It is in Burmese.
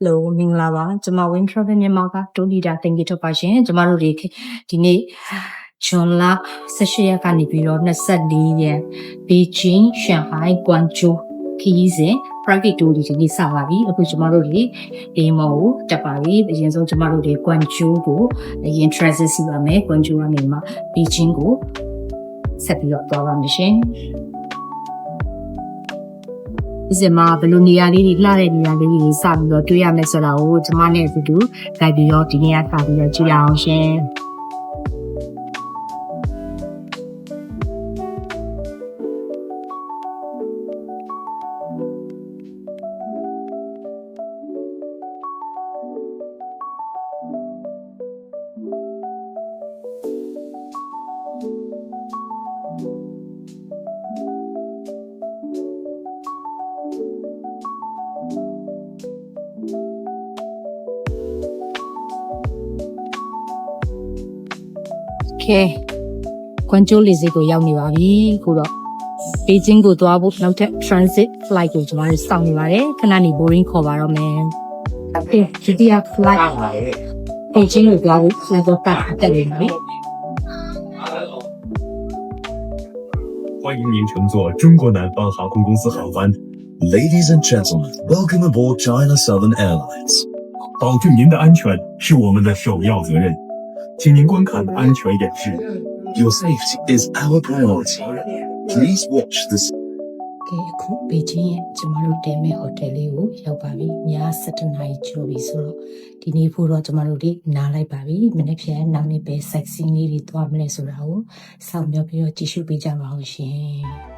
Hello မင်္ဂလာပါကျွန်မ Win Travel မြန်မာက2 leader တင်ကြထုတ်ပါရှင်ကျွန်မတို့ဒီနေ့ဇွန်လ18ရက်ကနေပြီးတော့24ရက်ဘေဂျင်းရှန်ဟိုင်းကွမ်ကျိုခီးစဉ် private tour ဒီနေ့စပါပြီအခုကျွန်မတို့ဒီအေမောကိုတက်ပါပြီအရင်ဆုံးကျွန်မတို့ဒီကွမ်ကျိုကိုအရင် transit စီပါမယ်ကွမ်ကျိုကနေမှဘေဂျင်းကိုဆက်ပြီးတော့သွားပါမယ်ရှင်ဒီစမှာဘယ်လိုနေရာလေးတွေလှတဲ့နေရာလေးတွေစပြီးတော့တွေ့ရမယ်ဆိုတာကိုကျွန်မနဲ့အတူတူလိုက်ပြီးတော့ဒီနေ့ကစပြီးတော့ကြည့်ရအောင်ရှင်ကွမ်ကျိုလေးစိတ်ကိုရောက်နေပါပြီခုတော့ဘေဂျင်းကိုသွားဖို့နောက်ထပ် transit flight ကိုကျွန်တော်တို့စောင့်နေပါတယ်ခဏနေ boarding ခေါ်ပါတော့မယ်ဒီတရား flight ဘေဂျင်းကိုသွားဖို့ flight တော့တက်နေပြီ欢迎您乘坐中国南方航空公司航班。Ladies and gentlemen, welcome aboard China Southern Airlines. 保证您的安全是我们的首要责任，请您观看安全演示。Your safety is our priority. Please watch this. အခုဘေဂျင်းရဲ့ကျွန်တော်တို့တဲမဲ့ဟိုတယ်လေးကိုရောက်ပါပြီည7:00နာရီကျော်ပြီဆိုတော့ဒီနေ့ဖို့တော့ကျွန်တော်တို့ဒီနားလိုက်ပါပြီမနေ့ပြန်နောက်နေ့ပဲ sightseeing လေးတွေသွားမလဲဆိုတာကိုစောင့်မျှော်ပြီးတော့ကြည့်ရှုပေးကြပါဦးရှင်